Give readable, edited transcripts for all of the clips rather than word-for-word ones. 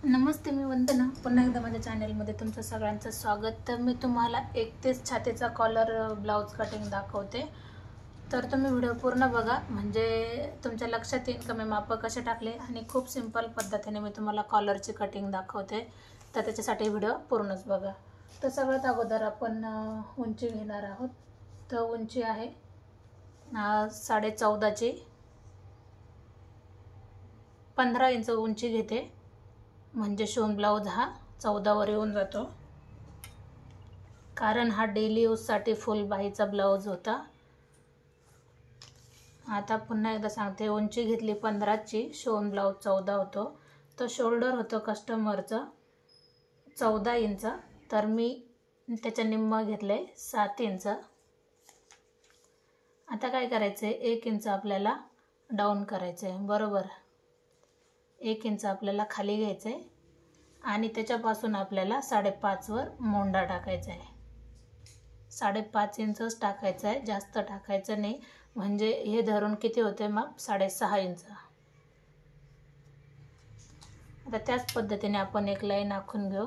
नमस्ते, मी वंदना. पुन्हा एकदा माझ्या चॅनलमध्ये तुमचं सगळ्यांचं स्वागत. तर मी तुम्हाला 31 छातीचा कॉलर ब्लाऊज कटिंग दाखवते. तर तुम्ही व्हिडिओ पूर्ण बघा, म्हणजे तुमच्या लक्षात येईल का मी माप कसे टाकले. आणि खूप सिंपल पद्धतीने मी तुम्हाला कॉलरची कटिंग दाखवते, तर त्याच्यासाठी व्हिडिओ पूर्णच बघा. तर सगळ्यात अगोदर आपण उंची घेणार आहोत. तर उंची आहे 14.5ची, 15 इंच उंची घेते, म्हणजे शिवून ब्लाऊज हा 14वर येऊन जातो, कारण हा डेली यूजसाठी फुल बाहीचा ब्लाऊज होता. आता पुन्हा एकदा सांगते, उंची घेतली 15ची, शिवून ब्लाऊज 14 होतो. तो शोल्डर होतो कस्टमरचं 14 इंच, तर मी त्याच्या निम्म घेतले 7 इंच. आता काय करायचं आहे, 1 इंच आपल्याला डाऊन करायचं आहे, बरोबर. 1 इंच आपल्याला खाली घ्यायचं आहे आणि त्याच्यापासून आपल्याला 5.5वर मोंडा टाकायचा आहे. 5.5 इंचच टाकायचं आहे, जास्त टाकायचं नाही. म्हणजे हे धरून किती होते मग 6.5 इंच. आता त्याच पद्धतीने आपण एक लाईन आखून घेऊ.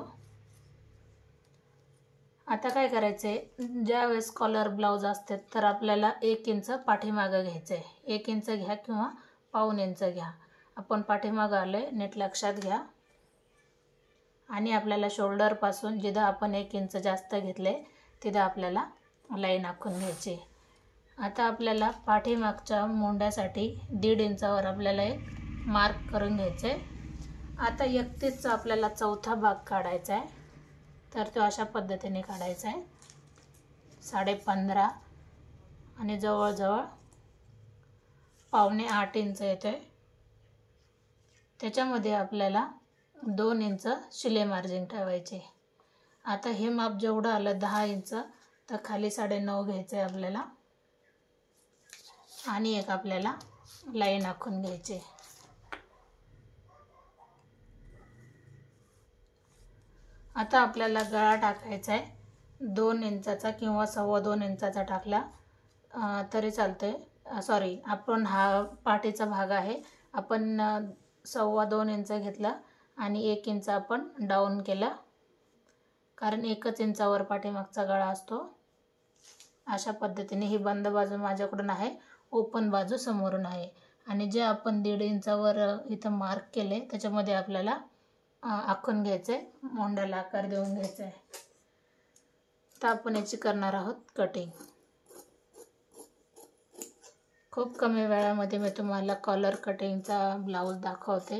आता काय करायचं आहे, ज्यावेळेस कॉलर ब्लाऊज असते तर आपल्याला 1 इंच पाठीमागं घ्यायचं आहे. 1 इंच घ्या किंवा पाऊण इंच घ्या. आपण पाठीमागं आलो आहे, नीट लक्षात घ्या. आणि आपल्याला शोल्डरपासून जिथं आपण 1 इंच जास्त घेतले तिथं आपल्याला लाईन आखून घ्यायची. आता आपल्याला पाठीमागच्या मोंड्यासाठी 1.5 इंचावर आपल्याला एक मार्क करून घ्यायचं आहे. आता 31चा आपल्याला चौथा भाग काढायचा आहे, तर तो अशा पद्धतीने काढायचा आहे. 15.5 आणि जवळजवळ 7.25 इंच येतो आहे. त्याच्यामध्ये आपल्याला 2 इंच शिलाई मार्जिन ठेवायचे. आता हे माप जेवढं आलं 10 इंच, तर खाली 9.5 घ्यायचं आहे आपल्याला आणि एक आपल्याला लाईन आखून घ्यायची. आता आपल्याला गळा टाकायचा आहे. 2 इंचाचा किंवा 2.25 इंचाचा टाकला तरी चालतंय. सॉरी, आपण हा पाठीचा भाग आहे, आपण 2.25 इंच घेतला आणि 1 इंच आपण डाऊन केला, कारण 1 इंचावर पाठीमागचा गळा असतो. अशा पद्धतीने ही बंद बाजू माझ्याकडून आहे, ओपन बाजू समोरून आहे. आणि जे आपण 1.5 इंचावर इथं मार्क केले त्याच्यामध्ये आपल्याला आखून घ्यायचं आहे, मोंड्याला आकार देऊन घ्यायचा आहे. तर आपण याची करणार आहोत कटिंग. खूप कमी वेळामध्ये मी तुम्हाला कॉलर कटिंगचा ब्लाऊज दाखवते.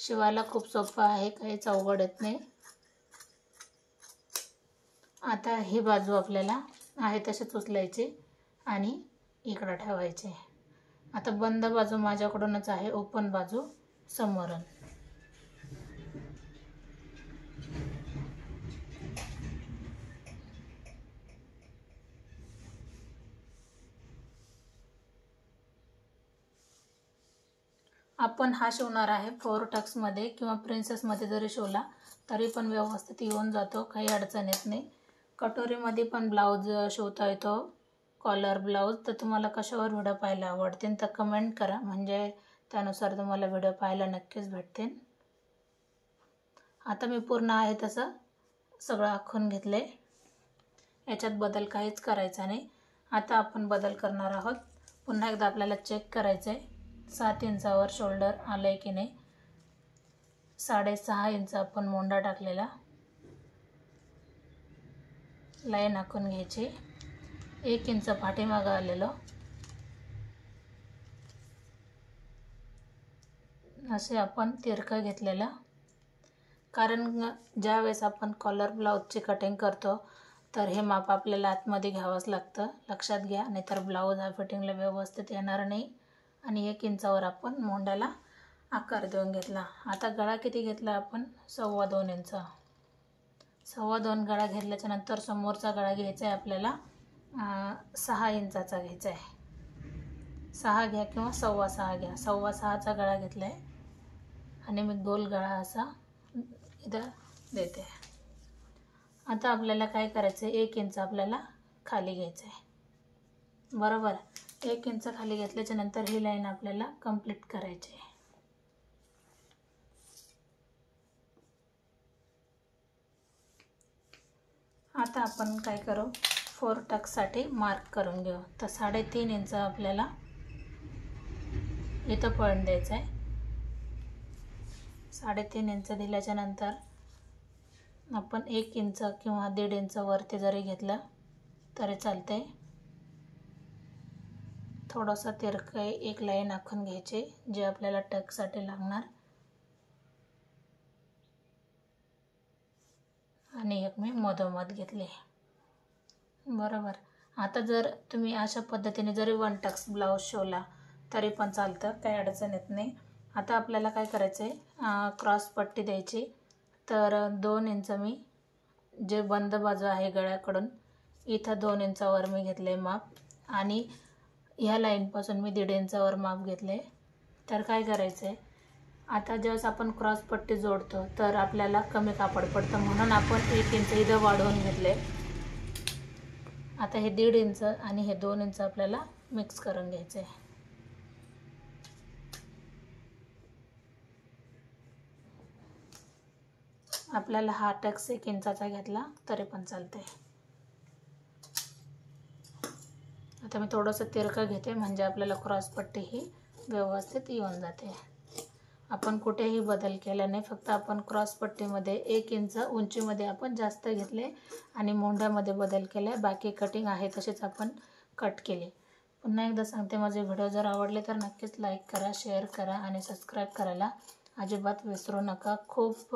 शिवायला खूप सोपं आहे, काहीच अवघड येत नाही. आता ही बाजू आपल्याला आहे तशीच उचलायची आणि इकडं ठेवायची. आता बंद बाजू माझ्याकडूनच आहे, ओपन बाजू समोरून. आपण हा शिवणार आहे 4 टक्समध्ये किंवा प्रिन्सेसमध्ये जरी शिवला तरी पण व्यवस्थित येऊन जातो, काही अडचण येत नाही. कटोरीमध्ये पण ब्लाऊज शिवता येतो, कॉलर ब्लाऊज. तर तुम्हाला कशावर व्हिडिओ पाहायला आवडतील तर कमेंट करा, म्हणजे त्यानुसार तुम्हाला व्हिडिओ पाहायला नक्कीच भेटतील. आता मी पूर्ण आहे तसं सगळं आखून घेतले, याच्यात बदल काहीच करायचा नाही. आता आपण बदल करणार आहोत. पुन्हा एकदा आपल्याला चेक करायचं आहे 7 इंचावर शोल्डर आलं आहे की नाही. 6.5 इंच आपण मोंडा टाकलेला, लाईन आखून घ्यायची. 1 इंच पाठीमागं आलेलं असे आपण तिरकं घेतलेलं, कारण ज्यावेळेस आपण कॉलर ब्लाऊजची कटिंग करतो तर हे माप आपल्याला आतमध्ये घ्यावंच लागतं, लक्षात घ्या, नाहीतर ब्लाऊज हा फिटिंगला व्यवस्थित येणार नाही. आणि 1 इंचावर आपण मोंड्याला आकार देऊन घेतला. आता गळा किती घेतला आपण, 2.25 इंच. 2.25 गळा घेतल्याच्यानंतर समोरचा गळा घ्यायचा आहे आपल्याला 6 इंचाचा घ्यायचा आहे. 6 घ्या किंवा 6.25 घ्या. 6.25चा गळा घेतला आहे आणि मी गोल गळा असा इथं देते. आता आपल्याला काय करायचं आहे, 1 इंच आपल्याला खाली घ्यायचं आहे, बरोबर. 1 इंच खाली घेतल्याच्यानंतर ही लाईन आपल्याला कंप्लीट करायची आहे. आता आपण काय करू, 4 टक्ससाठी मार्क करून घेऊ. तर 3.5 इंच आपल्याला इथं पॉईंट द्यायचं आहे. 3.5 इंच दिल्याच्या नंतर आपण 1 इंच किंवा 1.5 इंच वरती जरी घेतलं तरी चालते. थोडंसं तिरकं एक लाईन आखून घ्यायची जे आपल्याला टक्ससाठी लागणार, आणि एक मी मधोमध घेतले. बरोबर. आता जर तुम्ही अशा पद्धतीने जरी 1 टक्स ब्लाऊज शिवला तरी पण चालतं, काही अडचण येत नाही. आता आपल्याला काय करायचं आहे, क्रॉस पट्टी द्यायची. तर 2 इंच मी जे बंद बाजू आहे गळ्याकडून इथं 2 इंचावर मी घेतले माप, आणि ह्या लाईनपासून मी 1.5 इंचावर माप घेतले. तर काय करायचं आहे, आता ज्यावेळेस आपण क्रॉस पट्टी जोडतो तर आपल्याला कमी कापड पडतं, म्हणून आपण 1 इंच इथं वाढवून घेतले. आता हे 1.5 इंच आणि हे 2 इंच आपल्याला मिक्स करून घ्यायचं आहे. आपल्याला हा टक्स 1 इंचाचा घेतला तरी पण चालते. आता मी थोडंसं तिरकं घेते म्हणजे आपल्याला क्रॉस पट्टी ही व्यवस्थित येऊन जाते. आपण कुठेही बदल केला नाही, फक्त आपण क्रॉस पट्टीमध्ये 1 इंच उंचीमध्ये आपण जास्त घेतले आणि मोंढ्यामध्ये बदल केले. बाकी कटिंग आहे तसेच आपण कट केले. पुन्हा एकदा सांगते, माझे व्हिडिओ जर आवडले तर नक्कीच लाईक करा, शेअर करा आणि सबस्क्राईब करायला अजिबात विसरू नका. खूप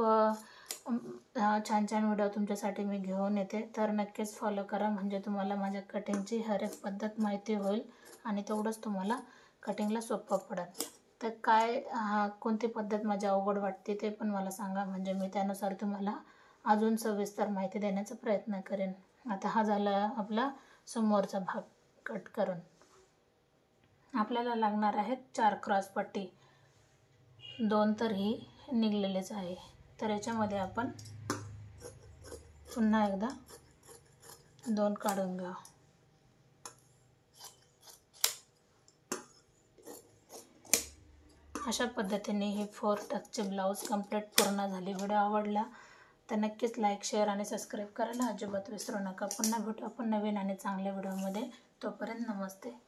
छान छान व्हिडिओ तुमच्यासाठी मी घेऊन येते, तर नक्कीच फॉलो करा, म्हणजे तुम्हाला माझ्या कटिंगची हर एक पद्धत माहिती होईल आणि तेवढंच तुम्हाला कटिंगला सोपं पडेल. तर काय कोणती पद्धत माझी अवघड वाटते ते पण मला सांगा, म्हणजे मी त्यानुसार तुम्हाला अजून सविस्तर माहिती देण्याचा प्रयत्न करेन. आता हा झाला आपला समोरचा भाग कट करून. आपल्याला लागणार आहेत 4 क्रॉस पट्टी, 2 तर ही निघलेलीच आहे. तर याच्यामध्ये आपण पुन्हा एकदा 2 काढून घेऊ. अशा पद्धतीने ही 4 टक्सचे ब्लाऊज कंप्लीट पूर्ण झाली. व्हिडिओ आवडला तर नक्कीच लाईक, शेअर आणि सबस्क्राईब करायला अजिबात विसरू नका. पुन्हा भेटू आपण नवीन आणि चांगल्या व्हिडिओमध्ये. तोपर्यंत नमस्ते.